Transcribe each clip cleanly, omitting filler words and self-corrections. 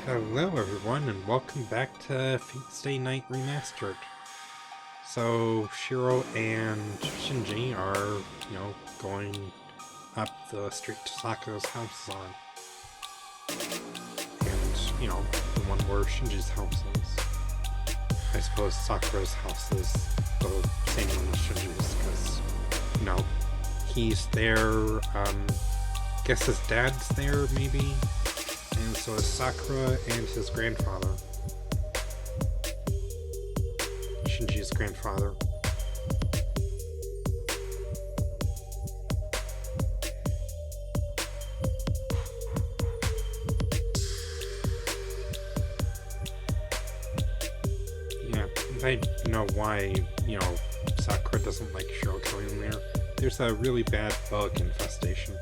Hello everyone and welcome back to Stay Night Remastered. So Shiro and Shinji are, going up the street to Sakura's house on. And, the one where Shinji's house is. I suppose Sakura's house is the same one as Shinji's because, he's there, guess his dad's there maybe? And so is Sakura and his grandfather. Shinji's grandfather. Yeah, I know why, Sakura doesn't like Shiro going there. There's a really bad bug infestation.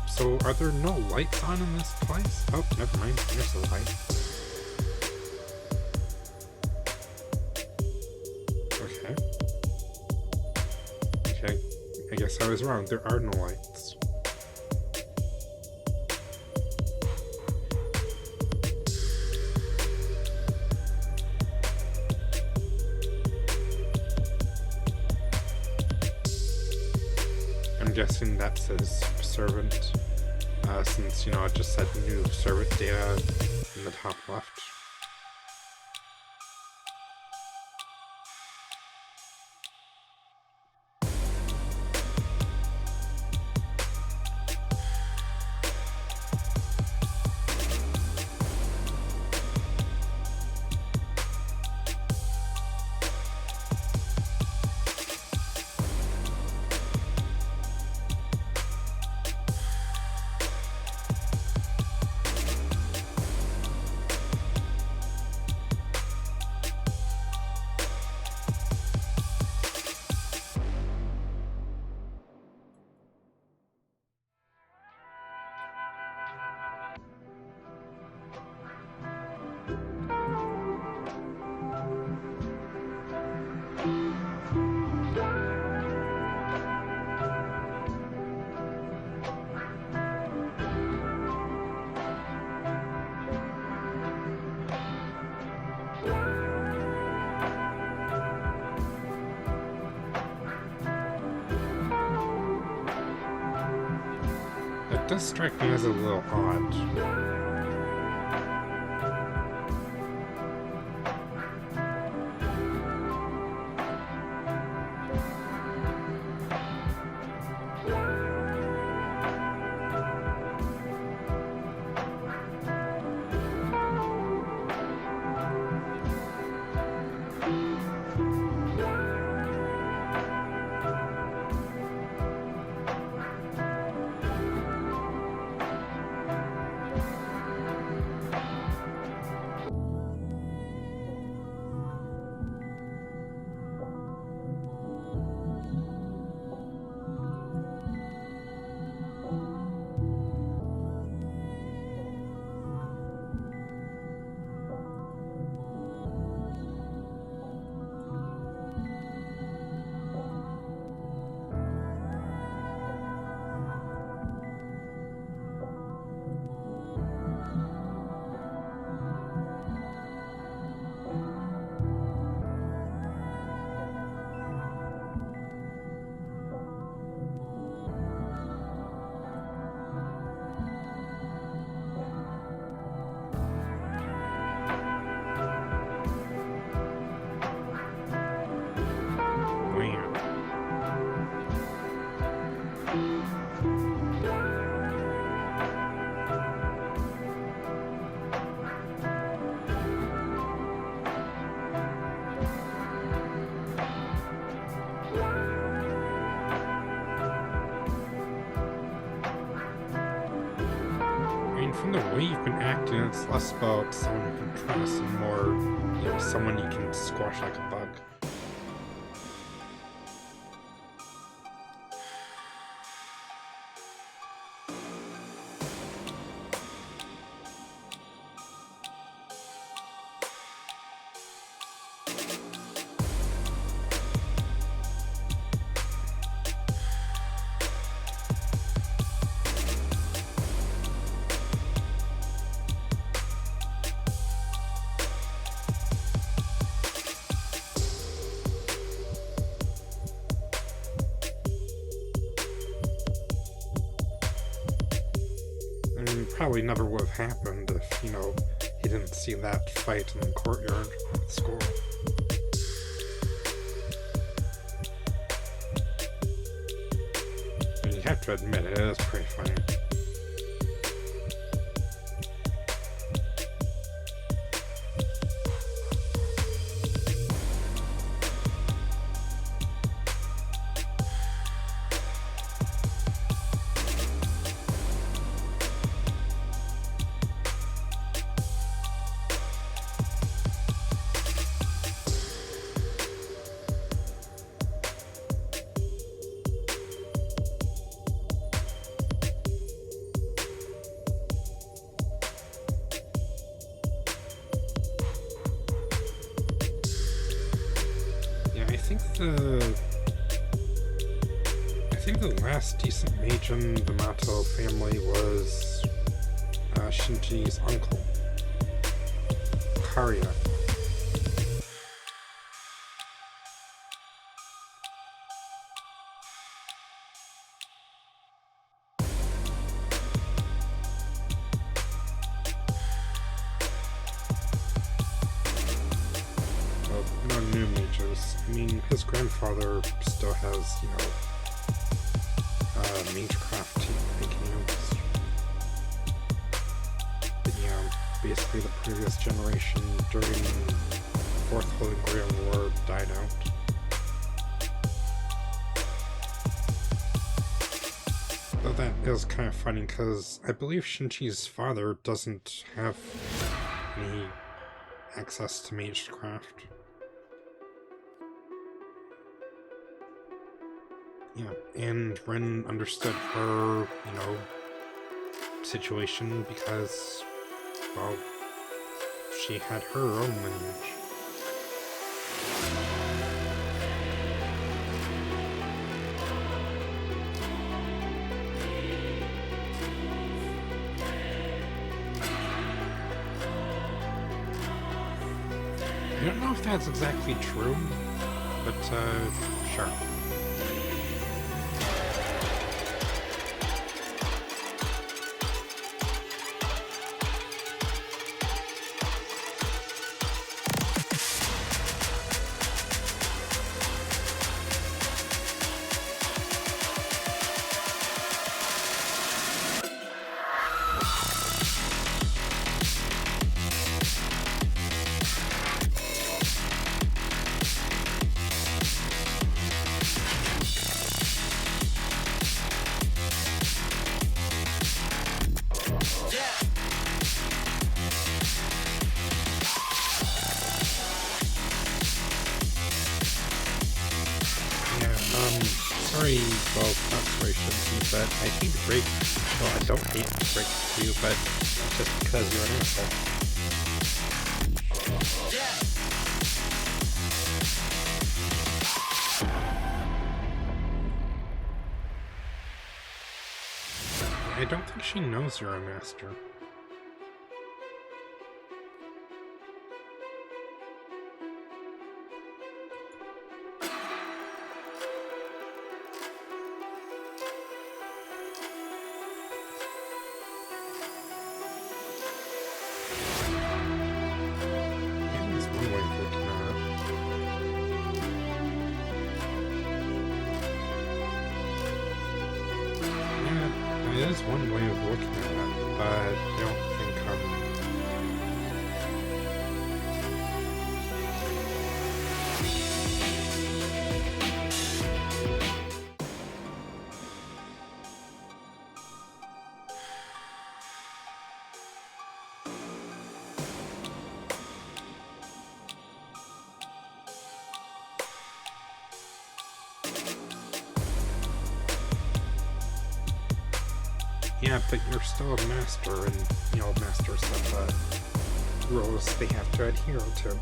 So, are there no lights on in this place? Oh, never mind. There's a light. Okay. Okay. I guess I was wrong. There are no lights. I'm guessing that's his servant. Since, it just said new servant data in the top left. It does strike me as a little odd. From the way you've been acting, it's less about someone you can trust and more, someone you can squash like a bug. probably never would have happened if, you know, he didn't see that fight in the courtyard at school. And you have to admit, it is pretty funny. I think the last decent mage in the Mato family was Shinji's uncle, Karya. No new mages. I mean, his grandfather still has, you know, magecraft he can use. But yeah, basically the previous generation during the Fourth Holy Grail War died out. Though that is kind of funny, because I believe Shinji's father doesn't have any access to magecraft. Yeah, and Ren understood her, you know, situation because, well, she had her own lineage. I don't know if that's exactly true, but, sure. Sorry, well, not sorry, Shinji, but I hate to break, well, I don't hate to break it to you, but that's just because you're an asshole. I don't think she knows you're a master. It is one way of looking at it, but I don't think yeah, but you're still a master, and, you know, masters have rules they have to adhere to.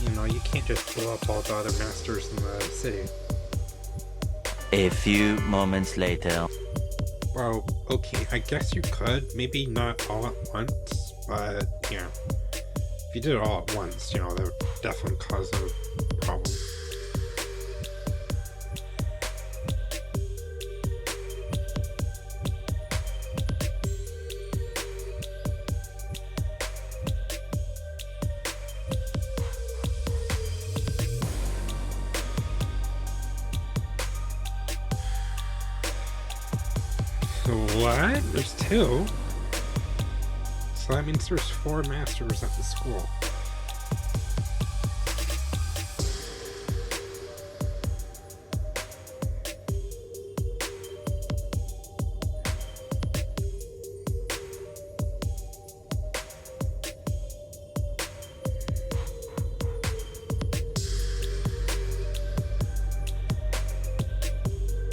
You know, you can't just blow up all the other masters in the city. A few moments later. Well, okay, I guess you could. Maybe not all at once, but, yeah. If you did it all at once, you know, that would definitely cause a problem. What? There's 2? So that means there's 4 masters at the school.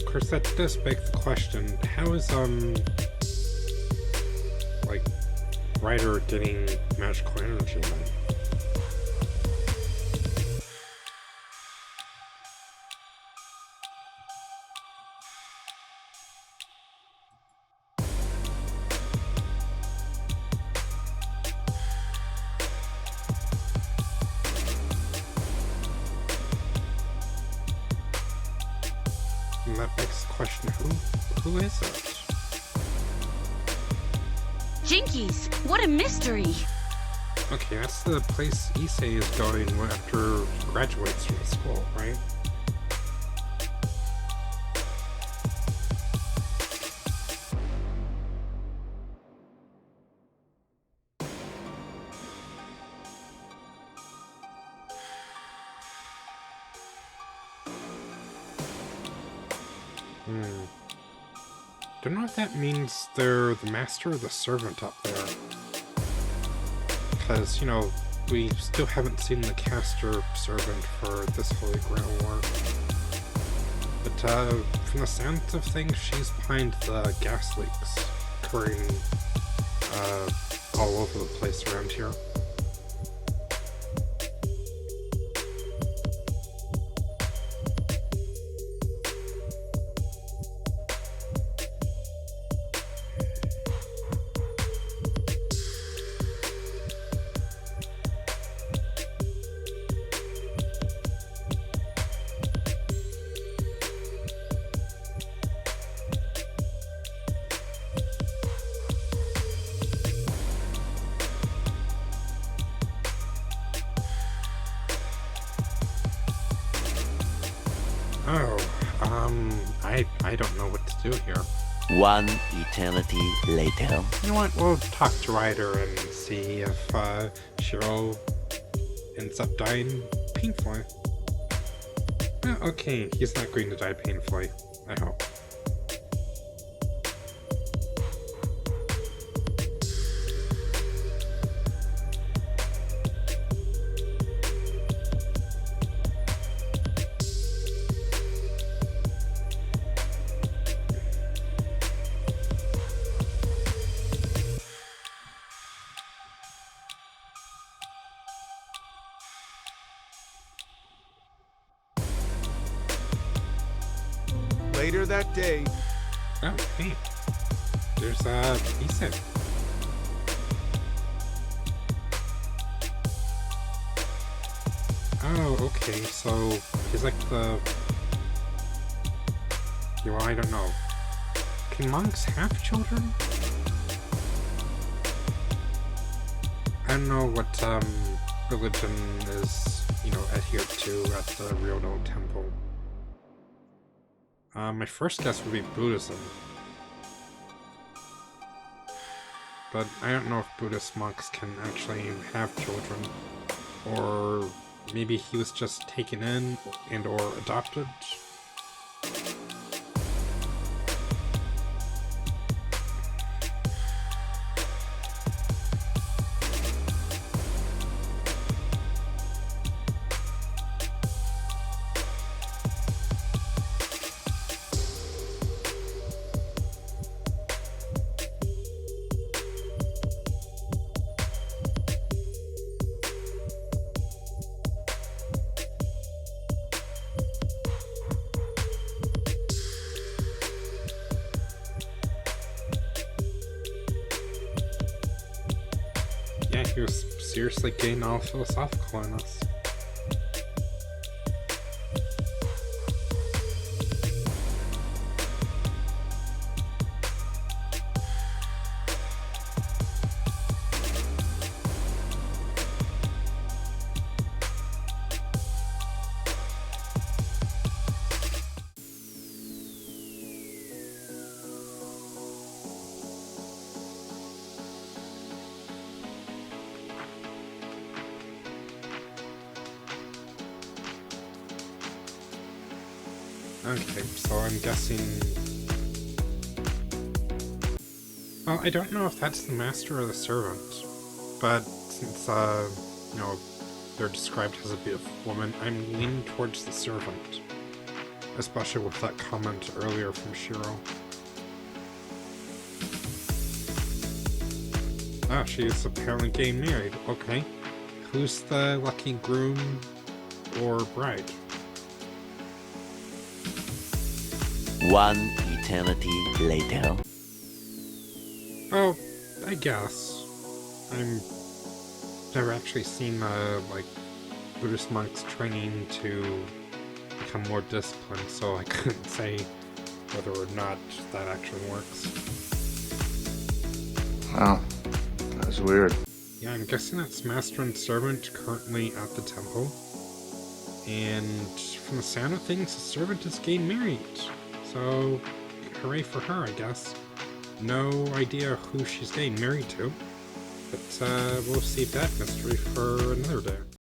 Of course, that does beg the question, how is, like, Ryudo getting magical energy then? And that begs the question, who is it? Jinkies, what a mystery! Okay, that's the place Issei is going after he graduates from school, right? Don't know if that means they're the master or the servant up there. Because, you know, we still haven't seen the caster servant for this Holy Grail War. But, from the sounds of things, she's behind the gas leaks occurring, all over the place around here. I don't know what to do here. One eternity later. You know what, we'll talk to Ryder and see if, Shiro ends up dying painfully. Okay, he's not going to die painfully, I hope. Later that day. Oh, hey. There's, Issei. Oh, okay, so he's like the... Yeah, well, I don't know. Can monks have children? I don't know what, religion is, you know, adhered to at the Ryudo temple. My first guess would be Buddhism. But I don't know if Buddhist monks can actually have children. Or maybe he was just taken in and or adopted. Yeah, he was seriously getting all philosophical on us. Okay, so I'm guessing... Well, I don't know if that's the master or the servant, but since, you know, they're described as a beautiful woman, I'm leaning towards the servant. Especially with that comment earlier from Shiro. Ah, she is apparently getting married. Okay. Who's the lucky groom or bride? One eternity later. Oh, I guess. I'm never actually seen, like, Buddhist monks training to become more disciplined, so I couldn't say whether or not that actually works. Wow, that's weird. Yeah, I'm guessing that's master and servant currently at the temple. And from the sound of things, the servant is getting married. So, hooray for her, I guess. No idea who she's getting married to. But we'll save that mystery for another day.